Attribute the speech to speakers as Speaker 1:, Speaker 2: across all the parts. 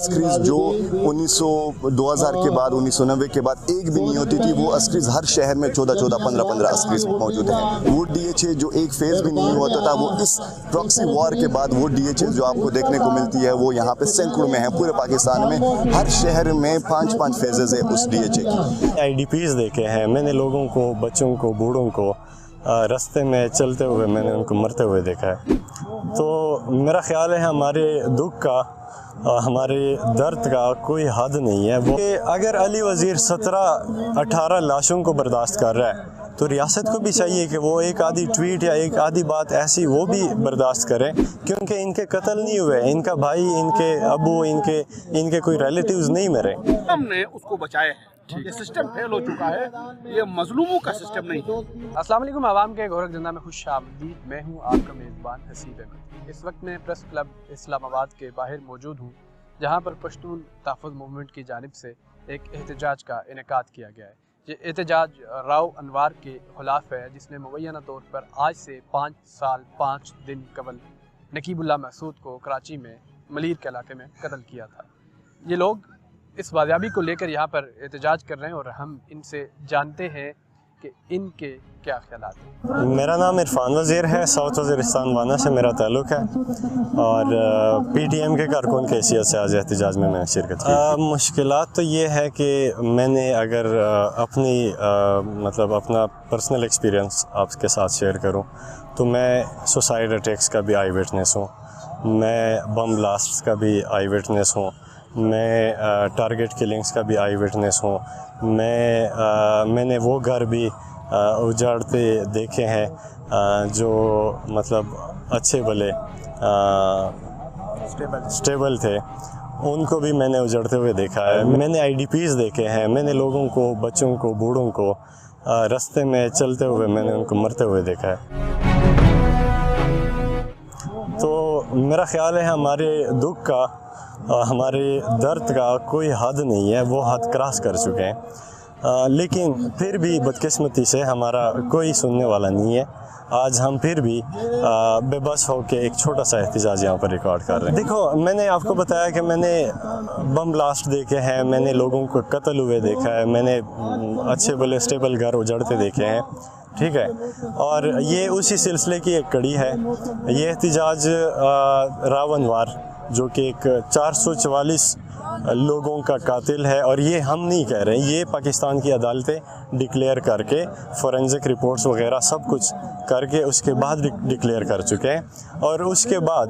Speaker 1: अस्क्रीज जो 2000 के बाद 1990 के बाद एक भी नहीं होती थी, वो अस्क्रीज हर शहर में 14-14, 15-15 अस्क्रीज मौजूद हैं। वो DHA जो एक फेज़ भी नहीं होता था, वो इस प्रॉक्सी वॉर के बाद वो DHA जो आपको देखने को मिलती है वो यहाँ पे सैकड़ों में है। पूरे पाकिस्तान में हर शहर में 5-5 फेजेज़ है उस DHA की।
Speaker 2: IDPs देखे हैं मैंने, लोगों को, बच्चों को, बूढ़ों को रास्ते में चलते हुए मैंने उनको मरते हुए देखा है। तो मेरा ख्याल है हमारे दुख का, हमारे दर्द का कोई हद नहीं है। वो अगर अली वज़ीर 17-18 लाशों को बर्दाश्त कर रहा है तो रियासत को भी चाहिए कि वो एक आधी ट्वीट या एक आधी बात ऐसी वो भी बर्दाश्त करें, क्योंकि इनके कत्ल नहीं हुए, इनका भाई, इनके अबू, इनके कोई रिलेटिव्स नहीं मरे।
Speaker 3: हमने उसको बचाया है। ये सिस्टम फेल हो चुका है, ये मजलूमों का सिस्टम नहीं है।
Speaker 4: अस्सलाम वालेकुम आवाम के गोरख जिंदा में खुश आमदीद। मैं हूँ आपका मेज़बान हसीब अहमद। इस वक्त मैं प्रेस क्लब इस्लामाबाद के बाहर मौजूद हूँ, जहाँ पर पश्तून तहफ़्फ़ुज़ मूवमेंट की जानिब से एक एहतजाज का इनेकाद किया गया है। ये एहतजाज राव अनवार के ख़िलाफ़ है, जिसने मुबैना तौर पर आज से 5 साल 5 दिन कबल नकीबुल्लाह महसूद को कराची में मलीर के इलाके में कत्ल किया था। ये लोग इस बाज़ियाबी को लेकर यहाँ पर एहतजाज कर रहे हैं और हम इनसे जानते हैं कि इनके क्या ख्यालात हैं।
Speaker 2: मेरा नाम इरफान वज़ीर है, साउथ वज़ीरिस्तान वाना से मेरा ताल्लुक़ है और PTM के कारकुन की हैसियत से आज एहतजाज में मैंने शिरकत की। मुश्किलात तो ये है कि मैंने अगर अपना पर्सनल एक्सपीरियंस आपके साथ शेयर करूं तो मैं सुसाइड अटैक्स का भी आई विटनेस हूँ, मैं बम ब्लास्ट्स का भी आई विटनेस हूँ, मैं टारगेट किलिंग्स का भी आई विटनेस हूँ। मैंने वो घर भी उजाड़ते देखे हैं जो मतलब अच्छे भले स्टेबल थे, उनको भी मैंने उजड़ते हुए देखा है। मैंने IDPs देखे हैं, मैंने लोगों को, बच्चों को, बूढ़ों को रास्ते में चलते हुए मैंने उनको मरते हुए देखा है। तो मेरा ख्याल है हमारे दुख का, हमारे दर्द का कोई हद नहीं है, वो हद क्रॉस कर चुके हैं। लेकिन फिर भी बदकिस्मती से हमारा कोई सुनने वाला नहीं है। आज हम फिर भी बेबस होकर एक छोटा सा एहतजाज यहाँ पर रिकॉर्ड कर रहे हैं। देखो, मैंने आपको बताया कि मैंने बम ब्लास्ट देखे हैं, मैंने लोगों को कत्ल हुए देखा है, मैंने अच्छे भले स्टेबल घर उजड़ते देखे हैं, ठीक है। और ये उसी सिलसिले की एक कड़ी है। ये एहतजाज राव अनवार जो कि एक 444 लोगों का कातिल है, और ये हम नहीं कह रहे, ये पाकिस्तान की अदालतें डिक्लेयर करके फोरेंसिक रिपोर्ट्स वगैरह सब कुछ करके उसके बाद डिक्लेयर कर चुके हैं। और उसके बाद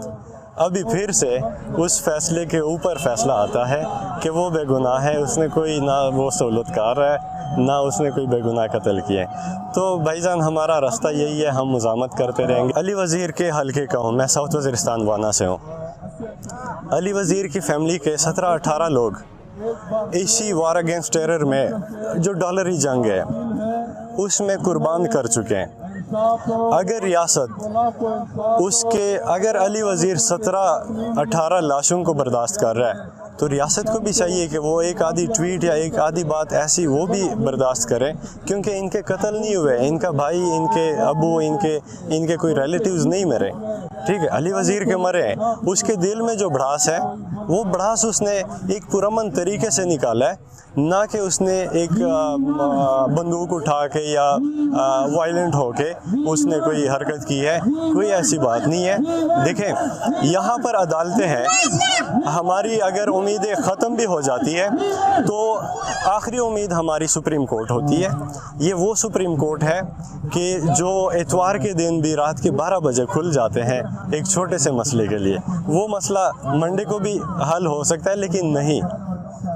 Speaker 2: अभी फिर से उस फैसले के ऊपर फैसला आता है कि वो बेगुनाह है, उसने कोई ना वो सहूलतकार है, ना उसने कोई बेगुनाह कत्ल किए। तो भाईजान हमारा रास्ता यही है, हम मुज़ामत करते रहेंगे। अली वज़ीर के हल्के का हूँ मैं, साउथ वज़ीरिस्तान वाना से हूँ। अली वज़ीर की फैमिली के 17-18 लोग इसी वार अगेंस्ट टेरर में जो डॉलरी जंग है उसमें कुर्बान कर चुके हैं। अगर रियासत अगर अली वज़ीर 17-18 लाशों को बर्दाश्त कर रहा है तो रियासत को भी चाहिए कि वो एक आधी ट्वीट या एक आधी बात ऐसी वो भी बर्दाश्त करें, क्योंकि इनके कत्ल नहीं हुए, इनका भाई, इनके अबू, इनके कोई रिलेटिव्स नहीं मरे, ठीक है। अली वज़ीर के मरे हैं, उसके दिल में जो भड़ास है वो भड़ास उसने एक पुरअमन तरीके से निकाला है, ना कि उसने एक बंदूक उठा के या वायलेंट होके उसने कोई हरकत की है। कोई ऐसी बात नहीं है। देखें, यहाँ पर अदालतें हैं, हमारी अगर उम्मीदें ख़त्म भी हो जाती है तो आखिरी उम्मीद हमारी सुप्रीम कोर्ट होती है। ये वो सुप्रीम कोर्ट है कि जो इतवार के दिन भी रात के 12 बजे खुल जाते हैं एक छोटे से मसले के लिए। वो मसला मंडे को भी हल हो सकता है, लेकिन नहीं,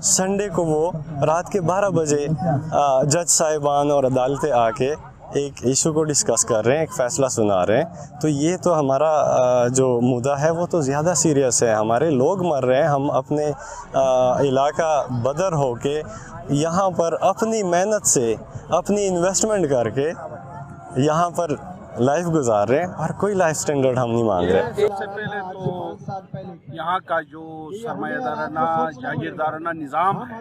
Speaker 2: संडे को वो रात के 12 बजे जज साहिबान और अदालतें आके एक इशू को डिस्कस कर रहे हैं, एक फ़ैसला सुना रहे हैं। तो ये तो हमारा जो मुद्दा है वो तो ज़्यादा सीरियस है। हमारे लोग मर रहे हैं, हम अपने इलाका बदर होके यहाँ पर अपनी मेहनत से, अपनी इन्वेस्टमेंट करके यहाँ पर लाइफ गुजार रहे हैं और कोई लाइफ स्टैंडर्ड हम नहीं मांग रहे।
Speaker 3: सबसे पहले तो यहाँ का जो सरमायादाराना जागीरदाराना निज़ाम है,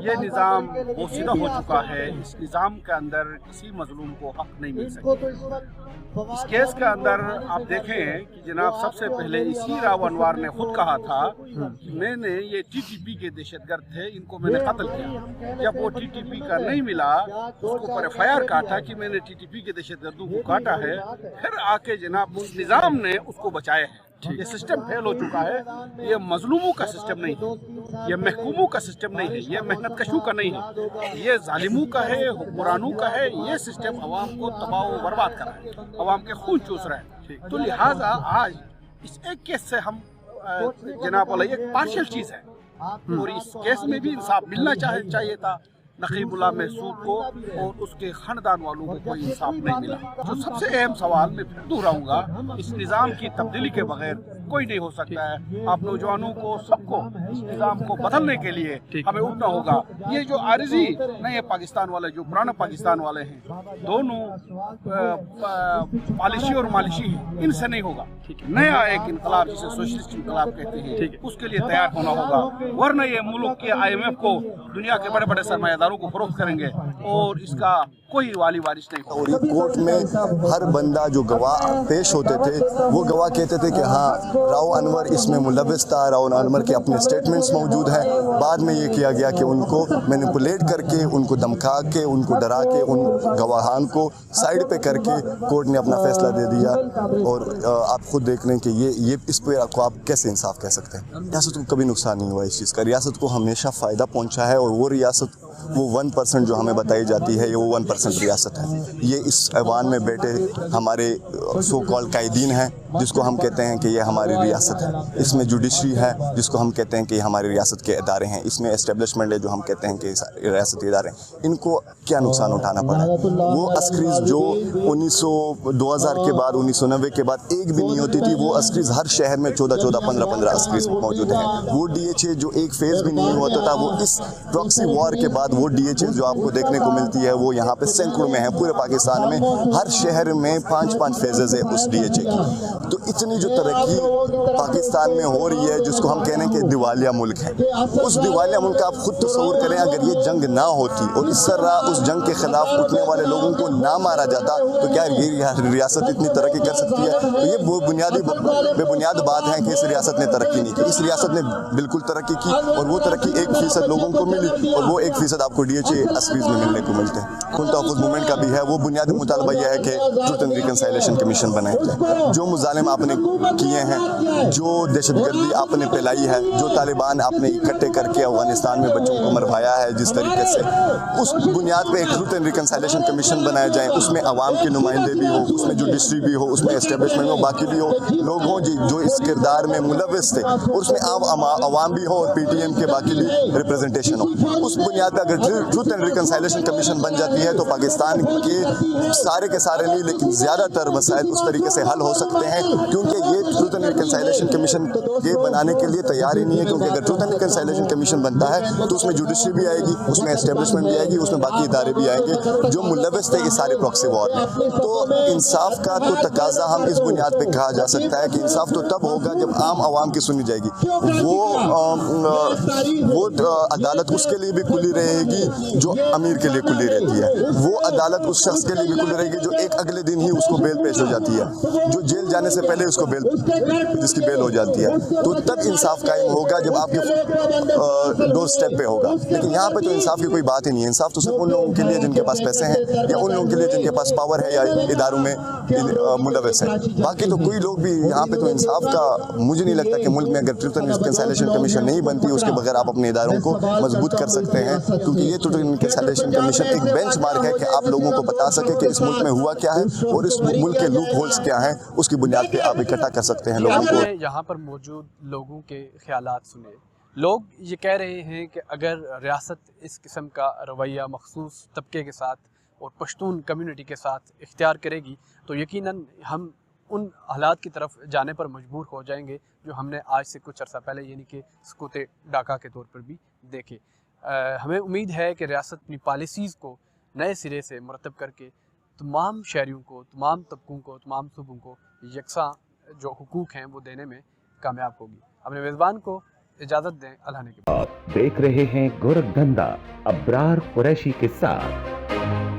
Speaker 3: ये निज़ाम बोसीदा हो चुका है। इस निज़ाम के अंदर किसी मजलूम को हक नहीं मिल सकता। इस केस के अंदर आप देखें कि जनाब सबसे पहले इसी राव अनवर ने खुद कहा था कि मैंने ये टीटीपी के दहशतगर्द थे, इनको मैंने कत्ल किया। जब वो टीटीपी का नहीं मिला उसको ऊपर FIR काटा कि मैंने टीटीपी के दहशतगर्दों को काटा है, फिर आके जनाब उस निज़ाम ने उसको बचाया है। ये सिस्टम फेल हो चुका है। ये मजलूमों का सिस्टम नहीं है, ये महकूमों का सिस्टम नहीं है, ये मेहनत कशों का नहीं है, ये जालिमों का है, हुक्मरानों का है। ये सिस्टम अवाम को तबाह व बर्बाद कर रहा है, अवाम के खून चूस रहा है। तो लिहाजा आज इस एक केस से हम जनाब वाला ये पार्शियल चीज़ है, और इस केस में भी इंसाफ मिलना चाहिए था नकीबुल्लाह महसूद को, और उसके खानदान वालों को कोई इंसाफ नहीं मिला। जो सबसे अहम सवाल मैं फिर दोहराऊंगा, इस निज़ाम की तब्दीली के बगैर कोई नहीं हो सकता है। आप नौजवानों को सबको इस निज़ाम को बदलने के लिए हमें उठना होगा। ये जो आरजी नए पाकिस्तान वाले जो पुराना पाकिस्तान वाले हैं, दोनों पॉलिसी और मालिशी हैं, इनसे नहीं होगा। नया एक इनकलाब जिसे सोशलिस्ट इनकलाब कहते हैं, उसके लिए तैयार होना होगा, वरना ये मुल्क के IMF को दुनिया के बड़े बड़े सरमायादारों को फरोख्त करेंगे और इसका कोई वाली वारिस नहीं होगा।
Speaker 1: और ये कोर्ट में हर बंदा जो गवाह पेश होते थे वो गवाह कहते थे कि हाँ राव अनवर इसमें मुलविस था, राव अनवर के अपने स्टेटमेंट्स मौजूद हैं। बाद में ये किया गया कि उनको मैनिपुलेट करके, उनको धमका के, उनको डरा के, उन गवाहान को साइड पे करके कोर्ट ने अपना फैसला दे दिया। और आप खुद देख लें कि ये इस पर आपको आप कैसे इंसाफ कह सकते हैं। रियासत को कभी नुकसान नहीं हुआ इस चीज़ का, रियासत को हमेशा फ़ायदा पहुँचा है। और वो रियासत, वो 1% जो हमें बताई जाती है, ये वो 1% रियासत है। ये इस ऐवान में बैठे हमारे सो कॉल्ड कायदीन हैं, जिसको हम कहते हैं कि ये हमारी रियासत है। इसमें जुडिशरी है, जिसको हम कहते हैं कि ये हमारी रियासत के इदारे हैं। इसमें एस्टेब्लिशमेंट है, जो हम कहते हैं कि रियासती इदारे हैं। इनको क्या नुकसान उठाना पड़ा? वो अस्क्रीज जो 2000 के बाद, 1990 के बाद एक भी नहीं होती थी, वो अस्क्रीज हर शहर में 14-14, 15-15 अस्क्रीज मौजूद हैं। वो DHA जो एक फेज़ भी नहीं होता था, वो इस प्रॉक्सी वॉर के बाद वो DHA जो आपको देखने को मिलती है, वो यहाँ पे सैकड़ों में है। पूरे पाकिस्तान में हर शहर में 5-5 फेजेस है उस DHA की। तो इतनी जो तरक्की पाकिस्तान में हो रही है, जिसको हम कह रहे हैं कि दिवालिया मुल्क है, उस दिवालिया मुल्क का आप खुद तस्वुर करें, अगर ये जंग ना होती और इस तरह उस जंग के खिलाफ उठने वाले लोगों को ना मारा जाता, तो क्या ये रियासत इतनी तरक्की कर सकती है? तो ये बेबुनियाद बात है कि इस रियासत ने तरक्की नहीं की। इस रियासत ने बिल्कुल तरक्की की, और वो तरक्की 1% लोगों को मिली, और वो 1% आपको DHA अस्क्रीज में मिलने को मिलते हैं। खून तहफ़्फ़ुज़ मूवमेंट का भी है, वो बुनियादी मुतालबा यह है कि ट्रुथ एंड रिकंसाइलेशन कमीशन बनाए जाए। जो मुजालिम आपने किए हैं, जो दहशतगर्दी आपने फैलाई है, जो तालिबान आपने इकट्ठे करके अफगानिस्तान में बच्चों को मरवाया है जिस तरीके से, उस बुनियाद पे एक ट्रुथ एंड रिकंसाइलेशन कमीशन बनाया जाए। उसमें अवाम के नुमाइंदे भी हो, उसमें जुडिशरी भी हो, उसमें एस्टेब्लिशमेंट हो, बाकी भी हो, लोग हों जो इस किरदार में मुलविस थे, और उसमें अवाम भी हो और PTM के बाकी भी रिप्रेजेंटेशन हो। उस बुनियाद पर अगर ट्रुथ एंड रिकंसाइलेशन कमीशन बन जाती है, तो पाकिस्तान के सारे नहीं, लेकिन ज़्यादातर मसाइल उस तरीके से हल हो सकते हैं। क्योंकि ये ट्रुथ एंड रिकंसाइलेशन कमीशन के बनाने के लिए तैयार ही नहीं है, क्योंकि अगर ट्रुथ एंड रिकंसाइलेशन कमीशन बनता है तो उसमें जुडिशरी भी आएगी, उसमें एस्टेब्लिशमेंट भी आएगी, उसमें बाकी इदारे भी आएंगे जो मुलविस थे इस सारे प्रॉक्सी वॉर में। तो इंसाफ का तो तकाजा हम इस बुनियाद पे कहा जा सकता है कि इंसाफ तो तब होगा जब आम आवाम की सुनी जाएगी। वो अदालत उसके लिए भी खुली रहेगी जो अमीर के लिए खुली रहती है। वो अदालत उस शख्स के लिए भी खुली रहेगी जो एक अगले दिन ही उसको बेल पेश हो जाती है, जो जेल जाने से पहले उसको जिसकी बेल हो जाती है। तो तब इंसाफ कायम होगा जब आपके डोर स्टेप पे होगा। लेकिन यहाँ पे तो इंसाफ की कोई बात ही नहीं है। इंसाफ तो सिर्फ उन लोगों के लिए जिनके पास पैसे हैं, या उन लोगों के लिए जिनके पास पावर है, या इदारों में मुलविस है। बाकी तो कोई लोग भी यहाँ पे तो इंसाफ का मुझे नहीं लगता कि मुल्क में अगर ट्रुथ एंड रिकंसाइलेशन कमीशन नहीं बनती, उसके बगैर आप अपने इदारों को मजबूत कर सकते हैं। क्योंकि ये ट्रुथ एंड रिकंसाइलेशन कमीशन एक बेंचमार्क है कि आप लोगों को बता सके कि इस मुल्क में हुआ क्या है और इस मुल्क के लूप होल्स क्या हैं, उसकी बुनियाद पे आप इकट्ठा कर सकते हैं लोगों को।
Speaker 4: यहाँ पर मौजूद लोगों के ख्यालात सुने। लोग ये कह रहे हैं कि अगर रियासत इस किस्म का रवैया मखसूस तबके के साथ और पश्तून कम्युनिटी के साथ इख्तियार करेगी, तो यकीनन हम उन हालात की तरफ जाने पर मजबूर हो जाएंगे जो हमने आज से कुछ अर्सा पहले यानी कि सकूत डाका के तौर पर भी देखे। हमें उम्मीद है कि रियासत अपनी पॉलिसीज़ को नए सिरे से मुरतब करके तमाम शहरियों को, तमाम तबकों को, तमाम सूबों को यकसा जो हुकूक हैं वो देने में कामयाब होगी। अपने मेज़बान को इजाज़त दें, अल्लाह ने के।
Speaker 5: देख रहे हैं गोरखधंधा अब्रार कुरैशी के साथ।